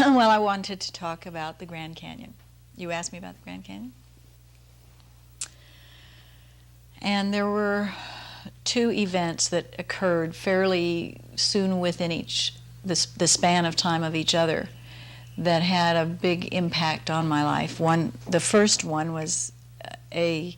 Well, I wanted to talk about the Grand Canyon. You asked me about the Grand Canyon? And there were two events that occurred fairly soon within the span of time of each other that had a big impact on my life. The first one was a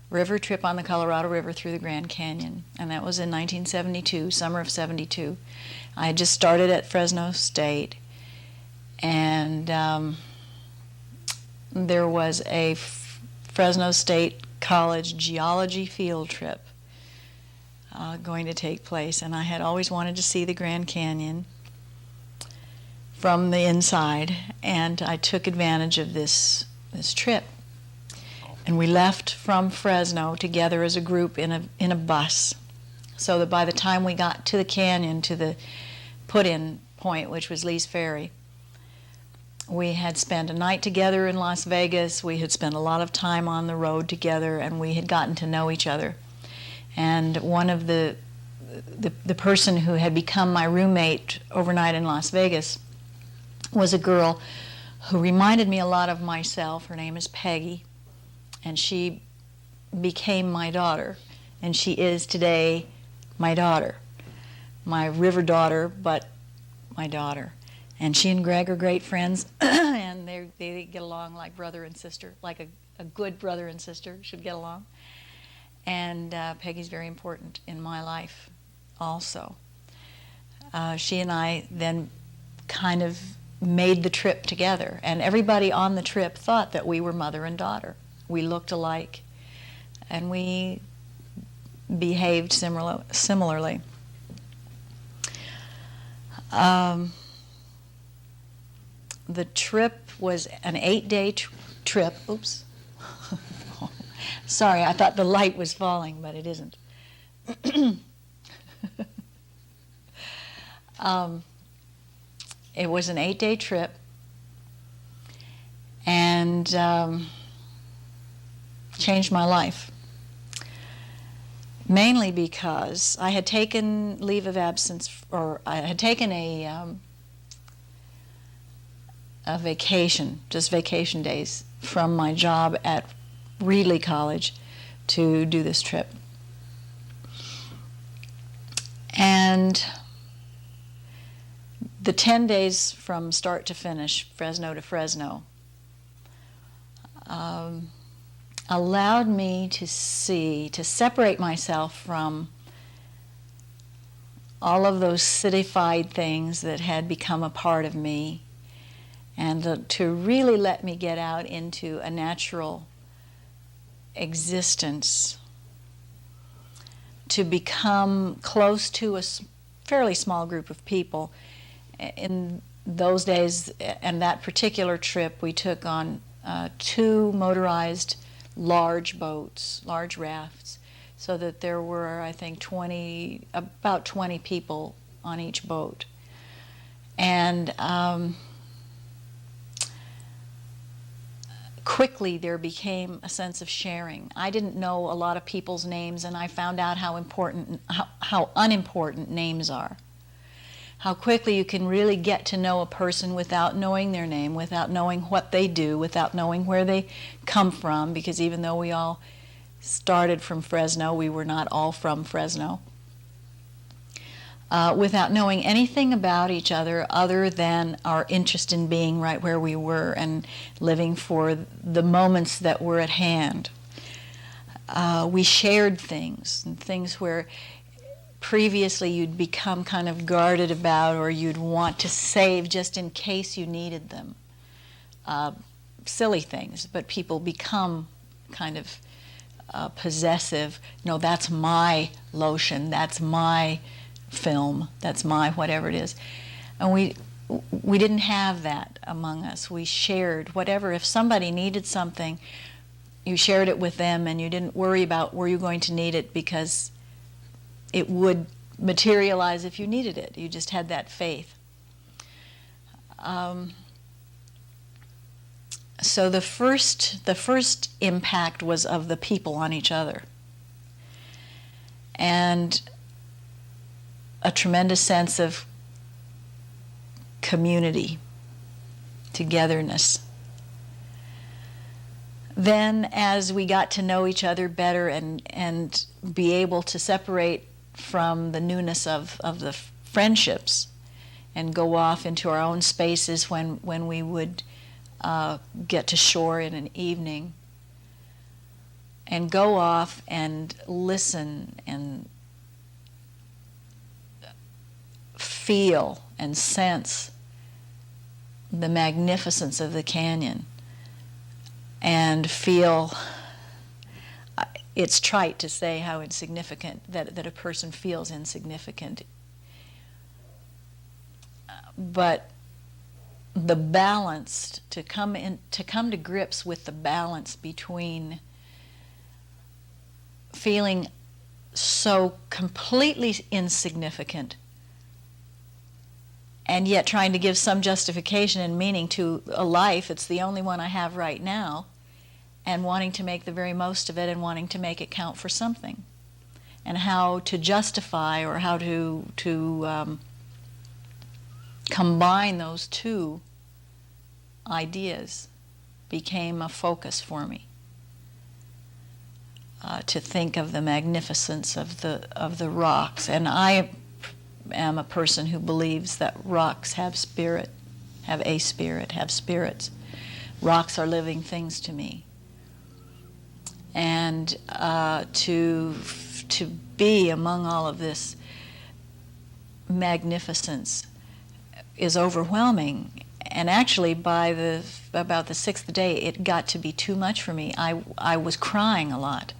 river trip on the Colorado River through the Grand Canyon, and that was in 1972, summer of 72. I had just started at Fresno State, and there was a Fresno State College geology field trip going to take place, and I had always wanted to see the Grand Canyon from the inside, and I took advantage of this trip. And we left from Fresno together as a group in a bus, so that by the time we got to the canyon, to the put-in point, which was Lee's Ferry, we had spent a night together in Las Vegas. We had spent a lot of time on the road together, and we had gotten to know each other. And one of the person who had become my roommate overnight in Las Vegas was a girl who reminded me a lot of myself. Her name is Peggy, and she became my daughter, and she is today my daughter, my river daughter, but my daughter. And she and Greg are great friends, and they get along like brother and sister, like a good brother and sister should get along. And Peggy's very important in my life also. She and I then kind of made the trip together, and everybody on the trip thought that we were mother and daughter. We looked alike, and we behaved similarly. The trip was an 8-day trip. Oops. Sorry, I thought the light was falling, but it isn't. It was an 8-day trip, and changed my life. Mainly because I had taken leave of absence, or I had taken a vacation, just vacation days, from my job at Reedley College to do this trip. And the 10 days from start to finish, Fresno to Fresno, allowed me to separate myself from all of those cityfied things that had become a part of me, and to really let me get out into a natural existence, to become close to a fairly small group of people. In those days, and that particular trip, we took on 2 motorized large boats, large rafts, so that there were, I think, about 20 people on each boat. And quickly there became a sense of sharing. I didn't know a lot of people's names, and I found out how unimportant names are. How quickly you can really get to know a person without knowing their name, without knowing what they do, without knowing where they come from, because even though we all started from Fresno, we were not all from Fresno. Without knowing anything about each other than our interest in being right where we were and living for the moments that were at hand. We shared things, and things where previously you'd become kind of guarded about, or you'd want to save just in case you needed them. Silly things, but people become kind of possessive. No, that's my lotion, that's my film, that's my whatever it is. And we didn't have that among us. We shared whatever. If somebody needed something, you shared it with them, and you didn't worry about were you going to need it, because it would materialize if you needed it. You just had that faith. So the first impact was of the people on each other, and a tremendous sense of community. togetherness. Then as we got to know each other better and be able to separate from the newness of the friendships and go off into our own spaces when we would get to shore in an evening and go off and listen and feel and sense the magnificence of the canyon and feel, it's trite to say how insignificant, that a person feels insignificant, but the balance, to come to grips with the balance between feeling so completely insignificant and yet trying to give some justification and meaning to a life, it's the only one I have right now, and wanting to make the very most of it and wanting to make it count for something. And how to justify or how to combine those two ideas became a focus for me. To think of the magnificence of the rocks. And I am a person who believes that rocks have spirit, have spirits. Rocks are living things to me. And to be among all of this magnificence is overwhelming. And actually, by about the sixth day, it got to be too much for me. I was crying a lot.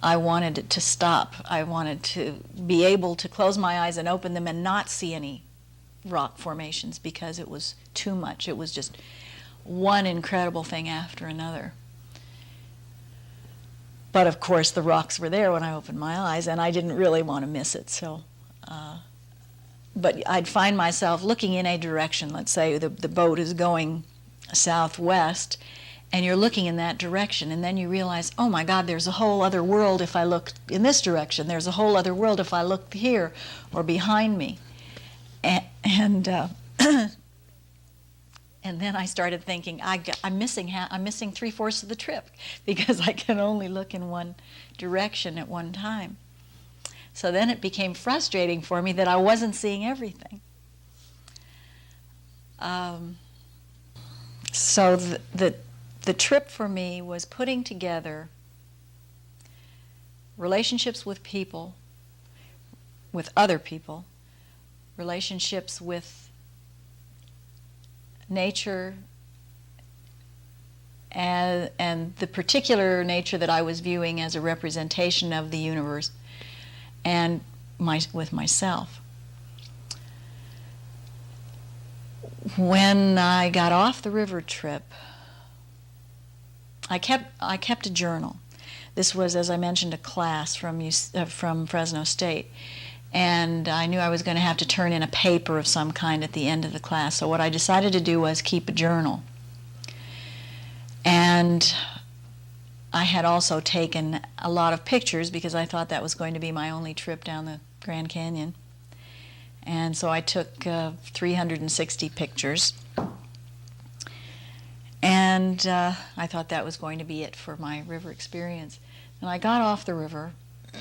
I wanted it to stop. I wanted to be able to close my eyes and open them and not see any rock formations because it was too much. It was just one incredible thing after another. But of course, the rocks were there when I opened my eyes, and I didn't really want to miss it. So, but I'd find myself looking in a direction. Let's say the boat is going southwest, and you're looking in that direction, and then you realize, oh my God, there's a whole other world if I look in this direction. There's a whole other world if I look here or behind me. And then I started thinking, I'm missing 3/4 of the trip because I can only look in one direction at one time. So then it became frustrating for me that I wasn't seeing everything. So the trip for me was putting together relationships with people, with other people, relationships with nature, and the particular nature that I was viewing as a representation of the universe, and with myself. When I got off the river trip, I kept a journal. This was, as I mentioned, a class from Fresno State. And I knew I was going to have to turn in a paper of some kind at the end of the class. So what I decided to do was keep a journal. And I had also taken a lot of pictures because I thought that was going to be my only trip down the Grand Canyon. And so I took 360 pictures. And I thought that was going to be it for my river experience. And I got off the river.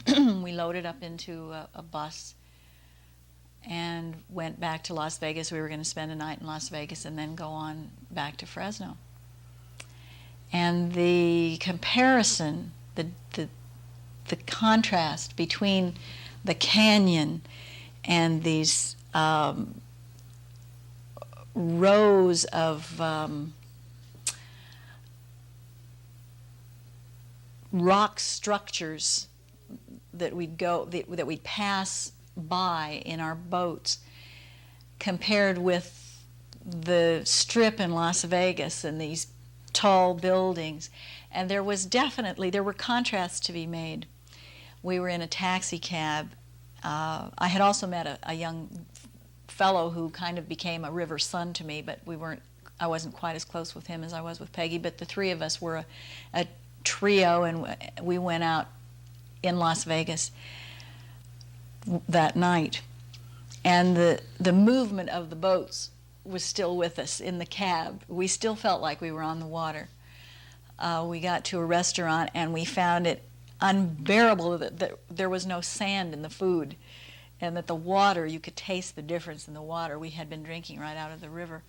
We loaded up into a bus and went back to Las Vegas. We were going to spend a night in Las Vegas and then go on back to Fresno. And the comparison, the contrast between the canyon and these rows of rock structures that we'd pass by in our boats, compared with the Strip in Las Vegas and these tall buildings. And there were contrasts to be made. We were in a taxi cab. I had also met a young fellow who kind of became a river son to me, but I wasn't quite as close with him as I was with Peggy, but the three of us were a trio, and we went out in Las Vegas that night. And the movement of the boats was still with us in the cab. We still felt like we were on the water. We got to a restaurant and we found it unbearable that there was no sand in the food, and that the water, you could taste the difference in the water we had been drinking right out of the river.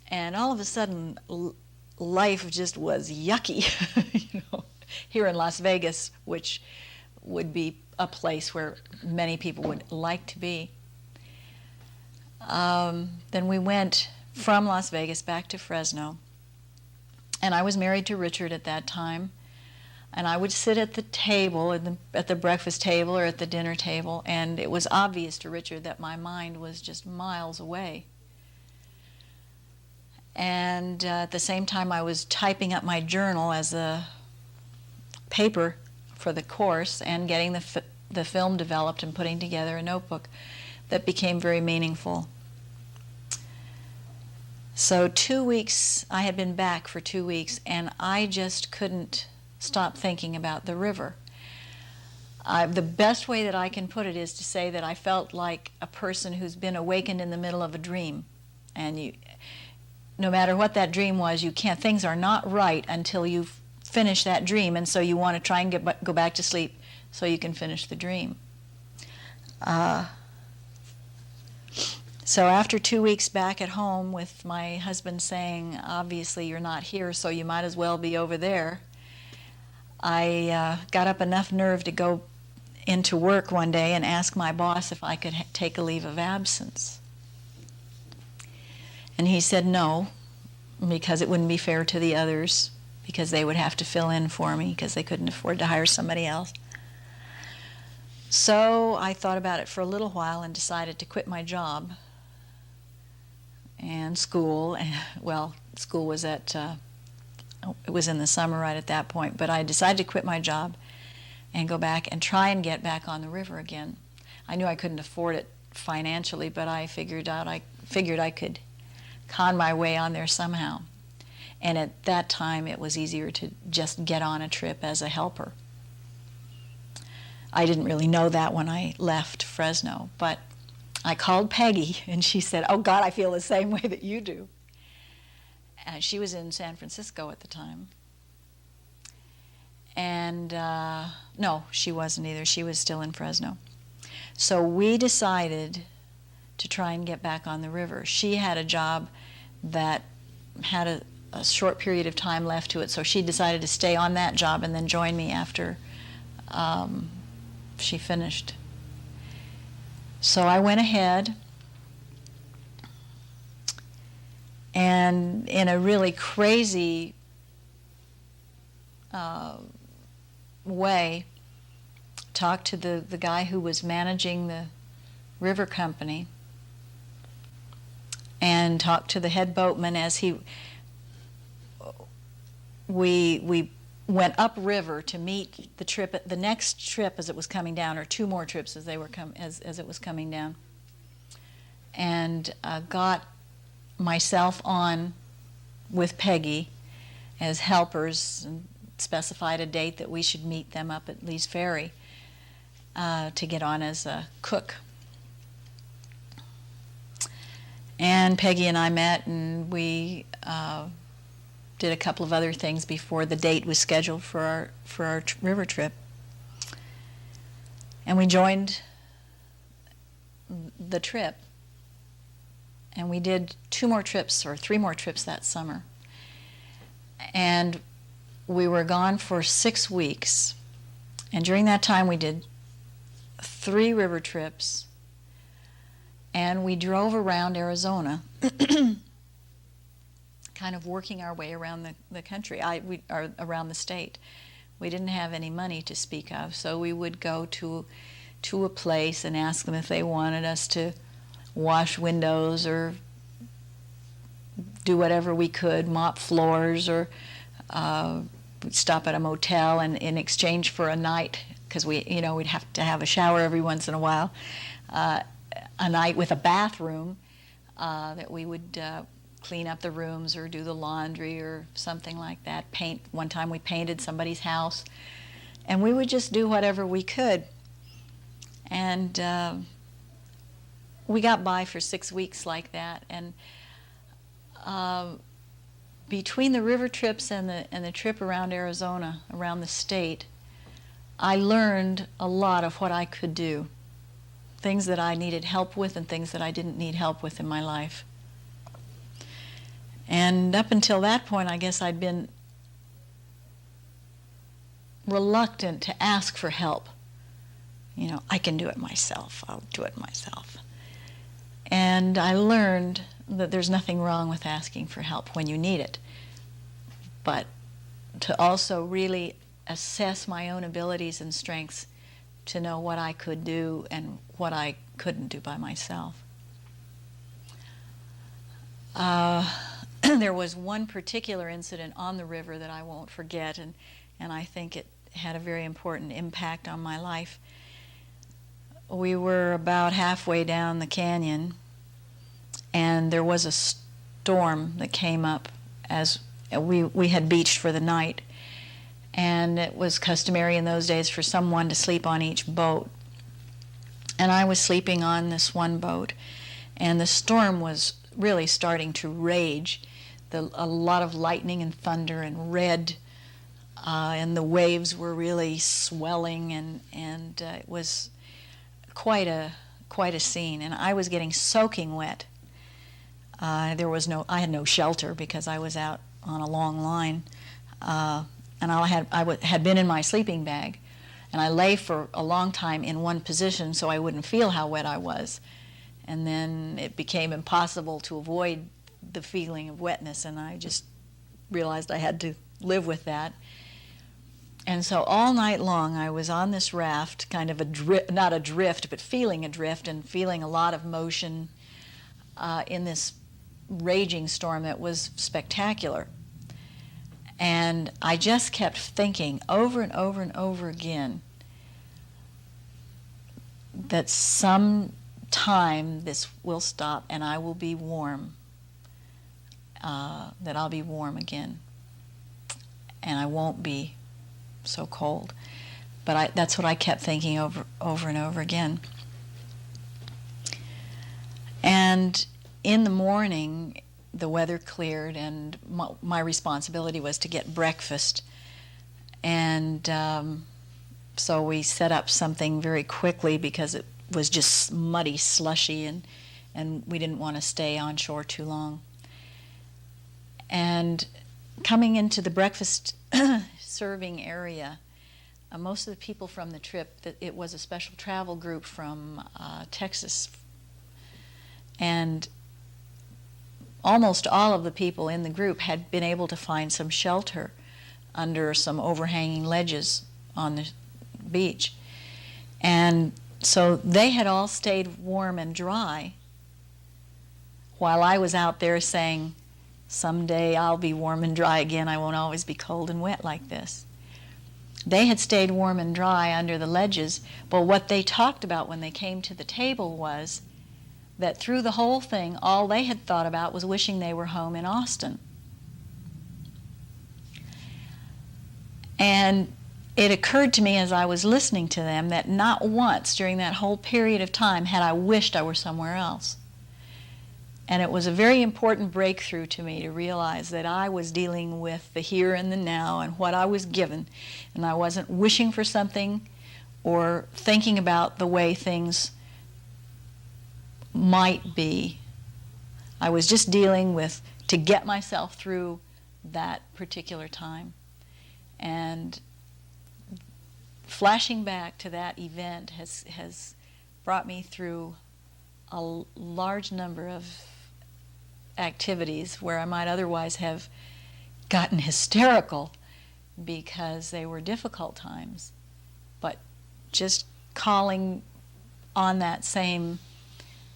And all of a sudden, life just was yucky, here in Las Vegas, which would be a place where many people would like to be. Then we went from Las Vegas back to Fresno, and I was married to Richard at that time, and I would sit at the table, at the breakfast table or at the dinner table, and it was obvious to Richard that my mind was just miles away. And at the same time, I was typing up my journal as a paper for the course and getting the film developed and putting together a notebook that became very meaningful. So 2 weeks, I had been back for 2 weeks, and I just couldn't stop thinking about the river. The best way that I can put it is to say that I felt like a person who's been awakened in the middle of a dream. And no matter what that dream was, things are not right until you've finished that dream, and so you want to try and go back to sleep so you can finish the dream. So after 2 weeks back at home with my husband saying, obviously you're not here, so you might as well be over there, I got up enough nerve to go into work one day and ask my boss if I could take a leave of absence. And he said no, because it wouldn't be fair to the others, because they would have to fill in for me because they couldn't afford to hire somebody else. So I thought about it for a little while and decided to quit my job and school. Well, school was it was in the summer right at that point, but I decided to quit my job and go back and try and get back on the river again. I knew I couldn't afford it financially, but I figured I could con my way on there somehow. And at that time, it was easier to just get on a trip as a helper. I didn't really know that when I left Fresno, but I called Peggy, and she said, "Oh, God, I feel the same way that you do." She was in San Francisco at the time. And no, she wasn't either. She was still in Fresno. So we decided to try and get back on the river. She had a job that had a short period of time left to it, so she decided to stay on that job and then join me after she finished. So I went ahead, and in a really crazy way, talked to the guy who was managing the river company, and talked to the head boatman as we went upriver to meet the next trip as it was coming down, or two more trips as it was coming down, and got myself on with Peggy as helpers, and specified a date that we should meet them up at Lee's Ferry to get on as a cook. And Peggy and I met, and we did a couple of other things before the date was scheduled for our river trip. And we joined the trip, and we did 2 more trips or 3 more trips that summer. And we were gone for 6 weeks, and during that time we did 3 river trips, and we drove around Arizona, kind of working our way around the country, or around the state. We didn't have any money to speak of, so we would go to a place and ask them if they wanted us to wash windows or do whatever we could, mop floors, or stop at a motel, and in exchange for a night, because we'd have to have a shower every once in a while, a night with a bathroom, that we would clean up the rooms or do the laundry or something like that. Paint. One time we painted somebody's house, and we would just do whatever we could. And we got by for 6 weeks like that, and between the river trips and the trip around Arizona, around the state, I learned a lot of what I could do, things that I needed help with and things that I didn't need help with in my life. And up until that point, I guess I'd been reluctant to ask for help. You know, I can do it myself. I'll do it myself. And I learned that there's nothing wrong with asking for help when you need it, but to also really assess my own abilities and strengths to know what I could do and what I couldn't do by myself. There was one particular incident on the river that I won't forget, and I think it had a very important impact on my life. We were about halfway down the canyon, and there was a storm that came up as we had beached for the night. And it was customary in those days for someone to sleep on each boat. And I was sleeping on this one boat, and the storm was really starting to rage. A lot of lightning and thunder and red, and the waves were really swelling, and it was quite a scene. And I was getting soaking wet. I had no shelter because I was out on a long line. And I had been in my sleeping bag, and I lay for a long time in one position so I wouldn't feel how wet I was. And then it became impossible to avoid the feeling of wetness, and I just realized I had to live with that. And so all night long I was on this raft, kind of not adrift, but feeling adrift and feeling a lot of motion in this raging storm that was spectacular. And I just kept thinking over and over and over again that some time this will stop and I will be warm, that I'll be warm again, and I won't be so cold. But that's what I kept thinking over and over again. And in the morning, the weather cleared, and my responsibility was to get breakfast. And so we set up something very quickly because it was just muddy, slushy, and we didn't want to stay on shore too long. And coming into the breakfast serving area, most of the people from the trip, it was a special travel group from Texas, and almost all of the people in the group had been able to find some shelter under some overhanging ledges on the beach. And so they had all stayed warm and dry while I was out there saying, someday I'll be warm and dry again. I won't always be cold and wet like this. They had stayed warm and dry under the ledges, but what they talked about when they came to the table was that through the whole thing, all they had thought about was wishing they were home in Austin. And it occurred to me as I was listening to them that not once during that whole period of time had I wished I were somewhere else. And it was a very important breakthrough to me to realize that I was dealing with the here and the now and what I was given, and I wasn't wishing for something or thinking about the way things might be. I was just dealing with to get myself through that particular time. And flashing back to that event has brought me through a large number of activities where I might otherwise have gotten hysterical because they were difficult times. But just calling on that same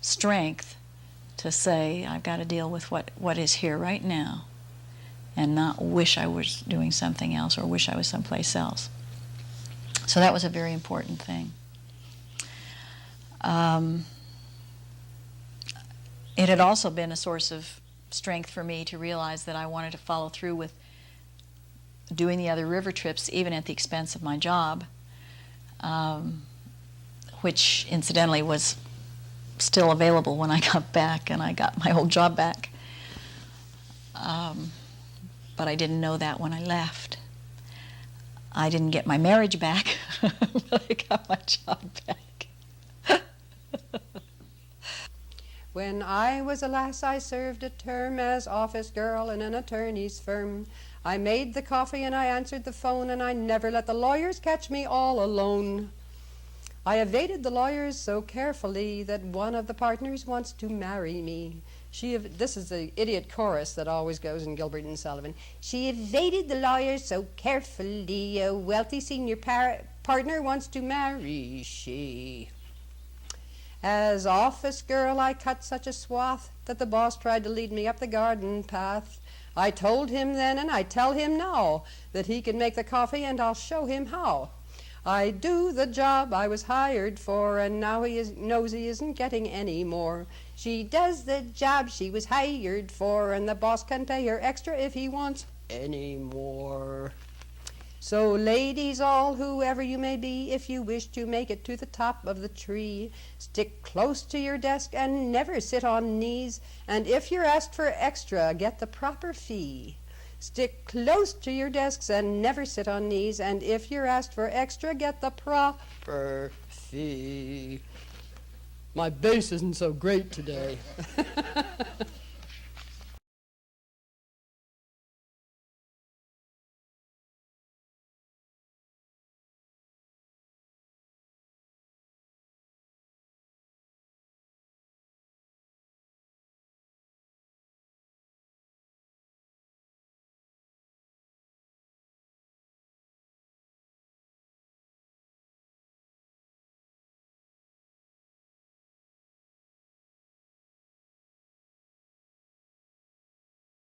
strength to say, I've got to deal with what is here right now and not wish I was doing something else or wish I was someplace else. So that was a very important thing. It had also been a source of strength for me to realize that I wanted to follow through with doing the other river trips, even at the expense of my job, which incidentally was still available when I got back, and I got my old job back. But I didn't know that when I left. I didn't get my marriage back, but I got my job back. When I was a lass, I served a term as office girl in an attorney's firm. I made the coffee and I answered the phone, and I never let the lawyers catch me all alone. I evaded the lawyers so carefully that one of the partners wants to marry me. This is the idiot chorus that always goes in Gilbert and Sullivan. She evaded the lawyers so carefully, a wealthy senior partner wants to marry she. As office girl, I cut such a swath that the boss tried to lead me up the garden path. I told him then, and I tell him now, that he can make the coffee and I'll show him how. I do the job I was hired for, and now knows he isn't getting any more. She does the job she was hired for, and the boss can pay her extra if he wants any more. So ladies all, whoever you may be, if you wish to make it to the top of the tree, stick close to your desk and never sit on knees, and if you're asked for extra, get the proper fee. Stick close to your desks and never sit on knees, and if you're asked for extra, get the proper fee. My bass isn't so great today.